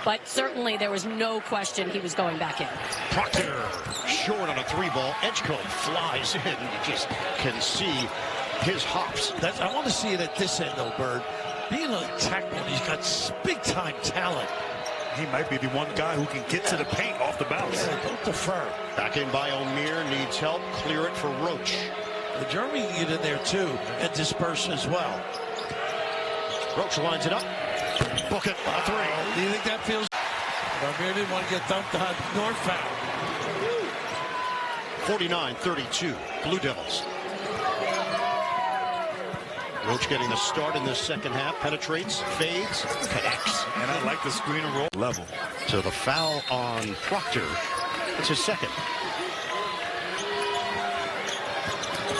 but certainly there was no question he was going back in. Proctor short on a 3-ball. Edgecombe flies in. You just can see his hops. I want to see it at this end, though, Bird. Being an attack one, he's got big-time talent. He might be the one guy who can get to the paint off the bounce. Yeah, don't defer. Back in by O'Meara, needs help. Clear it for Roach. The Jeremy can get in there, too, and disperse as well. Roach lines it up. Book it. A 3. Do you think that feels... O'Meara didn't want to get dumped on North foul. 49-32. Blue Devils. Roach getting the start in this second half. Penetrates, fades, connects. And I like the screen and roll level. So the foul on Proctor. It's his second.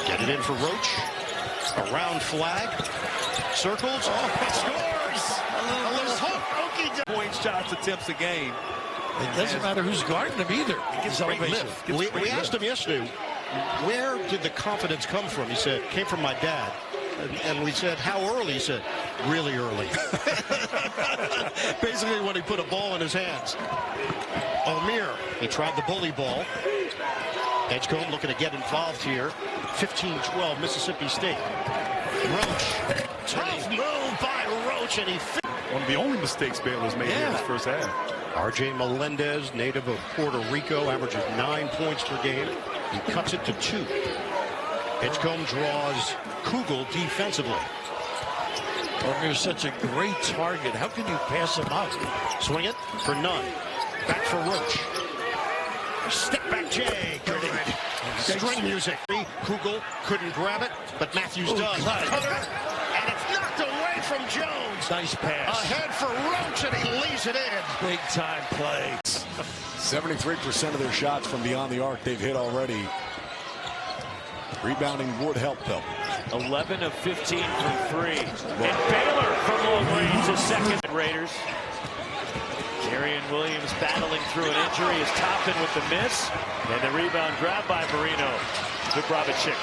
Get it in for Roach. Around flag. Circles. Oh, scores! A little hope. Point shots attempts a game. It doesn't matter who's guarding him either. He gets great lift. We asked him yesterday, where did the confidence come from? He said, came from my dad. And we said, how early? He said, really early. Basically when he put a ball in his hands. O'Meara, he tried the bully ball. Edgecombe looking to get involved here. 15-12 Mississippi State. Roach. Tough move by Roach, and he... One of the only mistakes Baylor's made here in this first half. R.J. Melendez, native of Puerto Rico, averages 9 points per game. He cuts it to 2. Edgecombe draws Kugel defensively. O'Meara's such a great target. How can you pass him up? Swing it for none. Back for Roach. Step back Jay. String music. Kugel couldn't grab it, but Matthews does. And it's knocked away from Jones. Nice pass. Ahead for Roach, and he leaves it in. Big time play. 73% of their shots from beyond the arc they've hit already. Rebounding would help, though. 11 of 15 from 3. And Baylor from long range is second. Raiders. Darian Williams battling through an injury is Toppin with the miss. And the rebound grabbed by Marino. Dubravicic.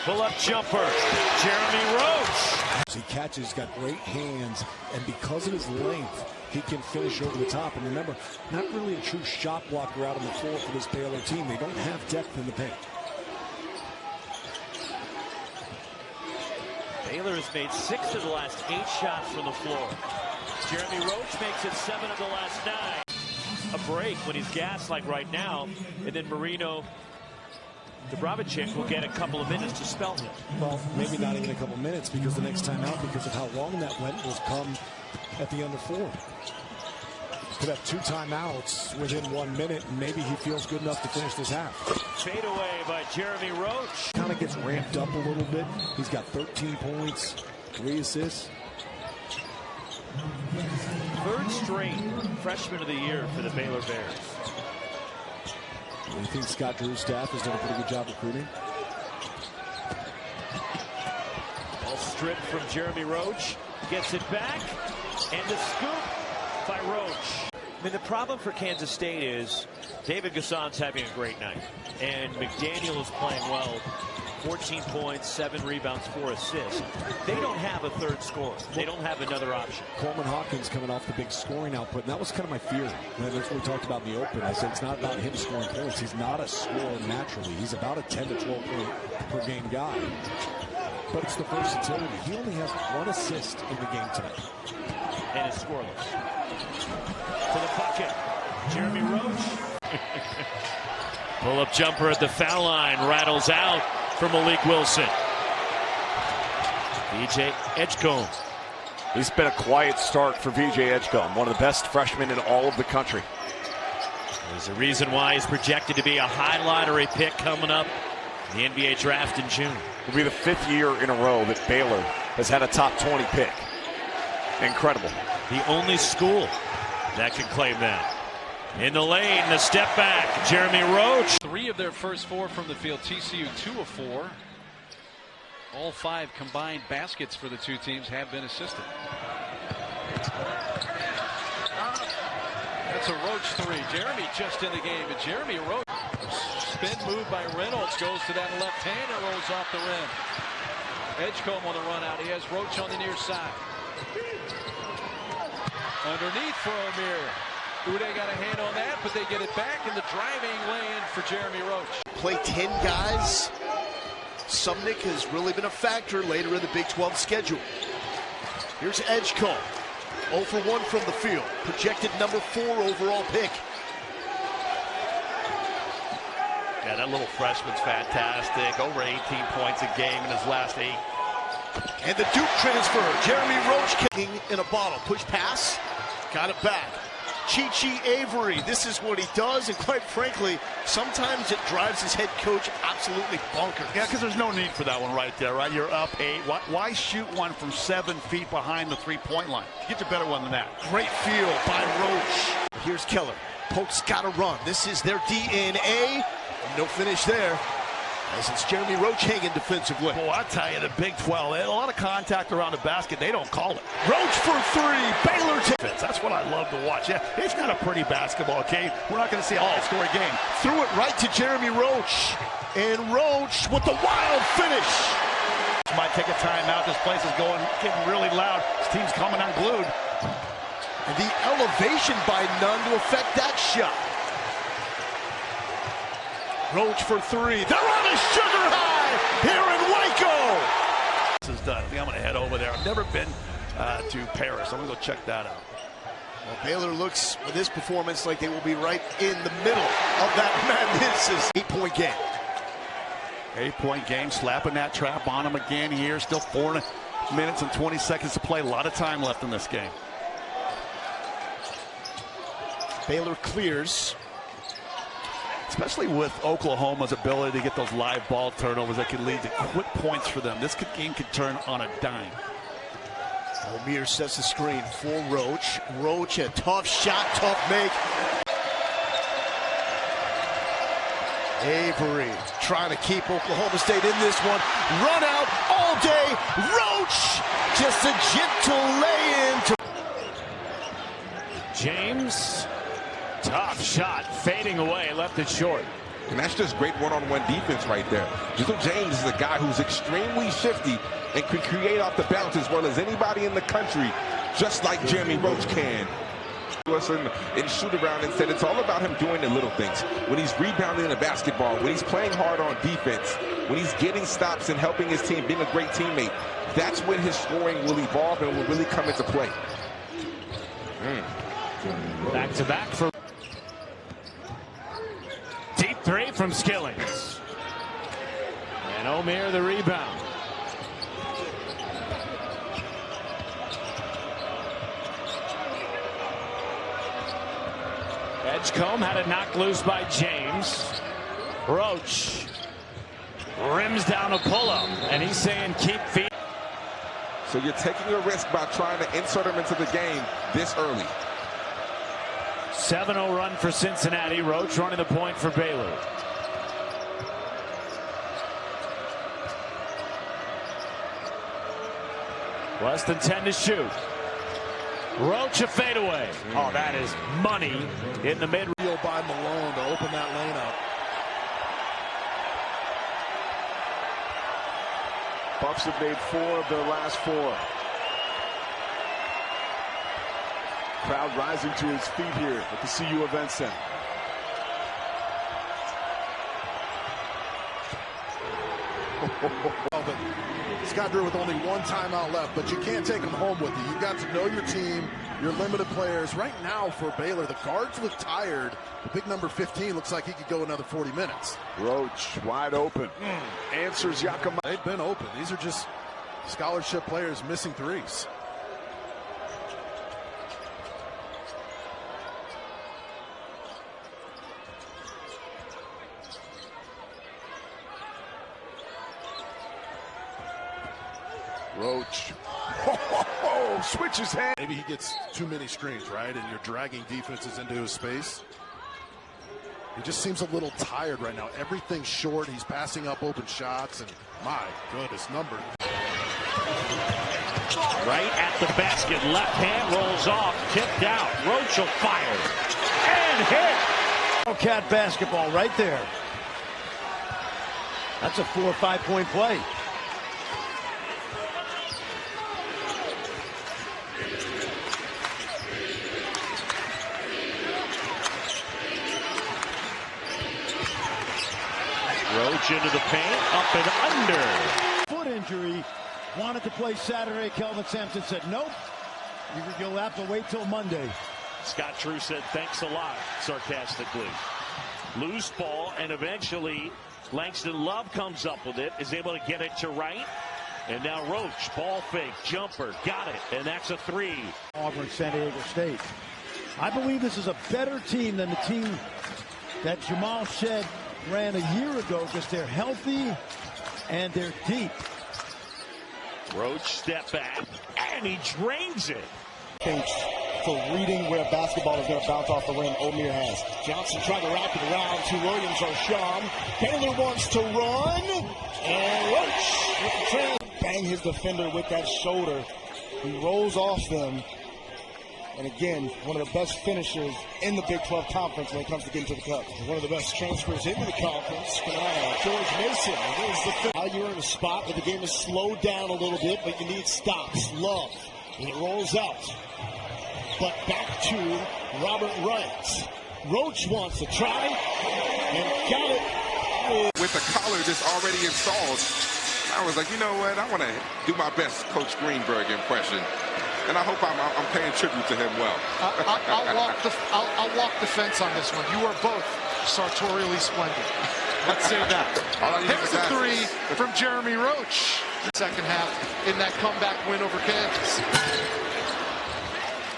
Pull-up jumper. Jeremy Roach. He catches, he's got great hands, and because of his length, he can finish over the top. And remember, not really a true shot blocker out on the floor for this Baylor team. They don't have depth in the paint. Baylor has made 6 of the last 8 shots from the floor. Jeremy Roach makes it 7 of the last 9. A break when he's gassed like right now, and then Marino, Dubravicic will get a couple of minutes to spell him. Well, maybe not even a couple minutes, because the next time out, because of how long that went, will come at the end of 4. Could have 2 timeouts within 1 minute, and maybe he feels good enough to finish this half. Fade away by Jeremy Roach. Kind of gets ramped up a little bit. He's got 13 points, 3 assists. 3rd straight freshman of the year for the Baylor Bears. I think Scott Drew's staff has done a pretty good job recruiting. Ball stripped from Jeremy Roach. Gets it back. And the scoop by Roach. I mean, the problem for Kansas State is David Gasson's having a great night. And McDaniel is playing well. 14 points, 7 rebounds, 4 assists. They don't have a 3rd scorer. They don't have another option. Coleman Hawkins coming off the big scoring output, and that was kind of my fear. And that's what we talked about in the open. I said it's not about him scoring points. He's not a scorer naturally. He's about a 10 to 12 point per game guy. But it's the versatility. He only has 1 assist in the game tonight. And is scoreless. To the bucket. Jeremy Roach. Pull-up jumper at the foul line. Rattles out for Malik Wilson. VJ Edgecombe. He's been a quiet start for VJ Edgecombe, one of the best freshmen in all of the country. There's a reason why he's projected to be a high lottery pick coming up in the NBA draft in June. It'll be the 5th year in a row that Baylor has had a top 20 pick. Incredible. The only school that can claim that. In the lane, the step back, Jeremy Roach. 3 of their first 4 from the field. TCU 2 of 4. All 5 combined baskets for the 2 teams have been assisted. That's a Roach 3. Jeremy just in the game, and Jeremy Roach. Spin move by Reynolds goes to that left hand and rolls off the rim. Edgecombe on the run out. He has Roach on the near side. Underneath for O'Meara. Uday got a hand on that, but they get it back in the driving lane for Jeremy Roach. Play 10 guys. Sumnick has really been a factor later in the Big 12 schedule. Here's Edgecombe. 0 for 1 from the field. Projected number 4 overall pick. Yeah, that little freshman's fantastic. Over 18 points a game in his last 8. And the Duke transfer. Jeremy Roach kicking in a bottle. Push pass. Got it back. Chi Avery. This is what he does. And quite frankly, sometimes it drives his head coach absolutely bonkers. Yeah, because there's no need for that one right there, right? You're up 8. Why shoot one from 7 feet behind the three-point line? Get a better one than that. Great feel by Roach. Here's Keller. Polk's got to run. This is their DNA. No finish there. As it's Jeremy Roach hanging defensively. Boy, I tell you, the Big 12, they had a lot of contact around the basket. They don't call it. Roach for 3. Baylor takes. That's what I love to watch. Yeah, it's not a pretty basketball game. We're not going to see a high-scoring game. Threw it right to Jeremy Roach. And Roach with the wild finish. Might take a timeout. This place is getting really loud. This team's coming unglued. And the elevation by Nunn to affect that shot. Roach for 3. They're on a sugar high here in Waco. This is done. I think I'm going to head over there. I've never been to Paris. I'm going to go check that out. Well, Baylor looks with this performance like they will be right in the middle of that madness. 8-point game. 8-point game. Slapping that trap on him again here. Still 4 minutes and 20 seconds to play. A lot of time left in this game. Baylor clears. Especially with Oklahoma's ability to get those live ball turnovers that could lead to quick points for them. This game could turn on a dime. O'Meara sets the screen for Roach. Roach, a tough shot, tough make. Avery trying to keep Oklahoma State in this one. Run out all day. Roach, just a gentle lay-in. James. Tough shot, fading away, left it short. And that's just great one-on-one defense right there. Little James is a guy who's extremely shifty and can create off the bounce as well as anybody in the country, just like Jeremy Roach can. And shoot around instead. It's all about him doing the little things. When he's rebounding the basketball, when he's playing hard on defense, when he's getting stops and helping his team, being a great teammate, that's when his scoring will evolve and will really come into play. Back-to-back for deep 3 from Skillings. And O'Meara the rebound. Edgecombe had it knocked loose by James. Roach rims down a pull-up, and he's saying keep feet. So you're taking a risk by trying to insert him into the game this early. 7-0 run for Cincinnati. Roach running the point for Baylor. Less than 10 to shoot. Roach a fadeaway. Oh, that is money in the mid. By Malone to open that lane up. Buffs have made 4 of their last 4. Crowd rising to his feet here at the CU Event Center. But Scott Drew with only 1 timeout left, but you can't take them home with you. You've got to know your team, your limited players. Right now for Baylor, the guards look tired. The big number 15 looks like he could go another 40 minutes. Roach wide open. Answers Yakima. They've been open. These are just scholarship players missing threes. Roach switches hands. Maybe he gets too many screens, right? And you're dragging defenses into his space. He just seems a little tired right now. Everything's short. He's passing up open shots, and my goodness, number. Right at the basket. Left hand rolls off. Tipped out. Roach will fire. And hit. Cat basketball right there. That's a 4 or 5 point play. Roach into the paint, up and under. Foot injury, wanted to play Saturday. Kelvin Sampson said, nope, you'll have to wait till Monday. Scott Drew said, thanks a lot, sarcastically. Loose ball, and eventually Langston Love comes up with it, is able to get it to right. And now Roach, ball fake, jumper, got it, and that's a 3. Auburn, San Diego State. I believe this is a better team than the team that Jamal Shedd ran a year ago, because they're healthy and they're deep. Roach step back, and he drains it. For reading where basketball is going to bounce off the rim, O'Meara has. Johnson trying to wrap it around to Williams or Sham. Baylor wants to run, and Roach with the train. Bang his defender with that shoulder. He rolls off them. And again, one of the best finishers in the Big 12 Conference when it comes to getting to the cup. One of the best transfers into the conference. George Mason. Now you're in a spot where the game is slowed down a little bit, but you need stops. Love. And it rolls out. But back to Robert Wright. Roach wants to try and got it. With the collar just already installed, I was like, you know what? I want to do my best Coach Greenberg impression. And I hope I'm paying tribute to him well. I'll walk the fence on this one. You are both sartorially splendid. Let's say that. Here's a 3 from Jeremy Roach. Second half in that comeback win over Kansas.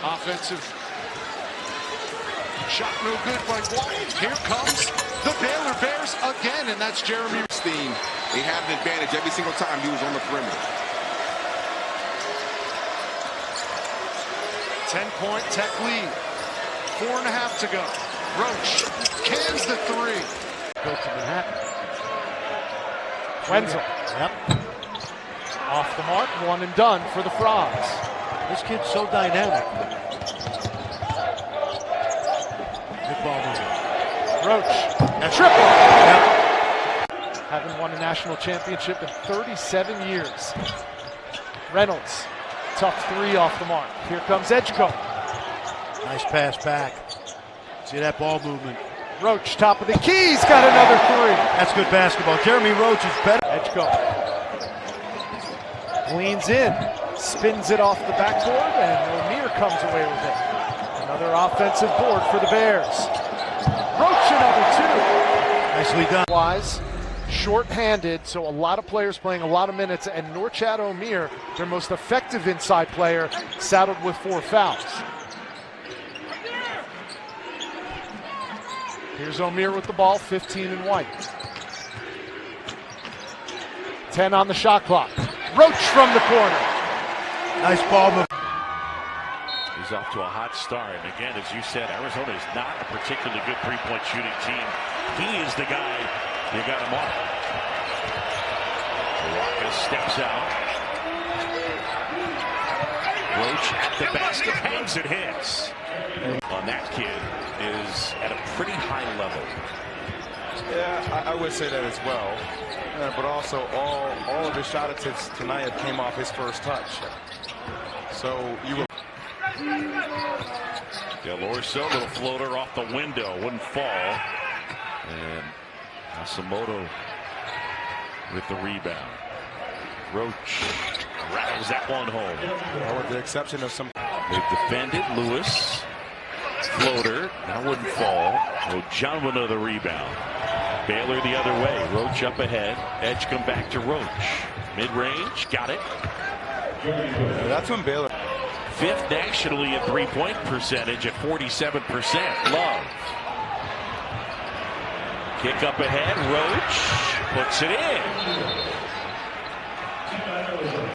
Offensive shot no good by White. Here comes the Baylor Bears again, and that's Jeremy. He had an advantage every single time he was on the perimeter. 10-point Tech lead. 4.5 to go. Roach cans the 3. Go to Manhattan. Wenzel. Yep. Off the mark, 1 and done for the Frogs. This kid's so dynamic. Good ball movement. Roach. That's triple. Yep. Haven't won a national championship in 37 years. Reynolds. Tough 3 off the mark. Here comes Edgecombe. Nice pass back. See that ball movement. Roach, top of the key. He's got another 3. That's good basketball. Jeremy Roach is better. Edgecombe leans in, spins it off the backboard, and O'Meara comes away with it. Another offensive board for the Bears. Roach, another 2. Nicely done. Wise. Short-handed, so a lot of players playing a lot of minutes, and Norchad O'Meara, their most effective inside player, saddled with 4 fouls. Here's O'Meara with the ball, 15 and White. 10 on the shot clock. Roach from the corner. Nice ball move. He's off to a hot start, and again, as you said, Arizona is not a particularly good three-point shooting team. He is the guy you got him on. Waka steps out. Roach at the basket, hangs and hits. On that kid is at a pretty high level. Yeah, I would say that as well. But also, all of his shot attempts tonight have came off his first touch. So you will. Delorso, little floater off the window, wouldn't fall. And Asamoto with the rebound. Roach rattles that one home. Well, with the exception of some. They've defended. Lewis, floater, that wouldn't fall. John with another rebound. Baylor the other way. Roach up ahead. Edge come back to Roach. Mid-range, got it. Yeah, that's when Baylor. 5th nationally in three-point percentage at 47%. Love. Kick up ahead. Roach puts it in.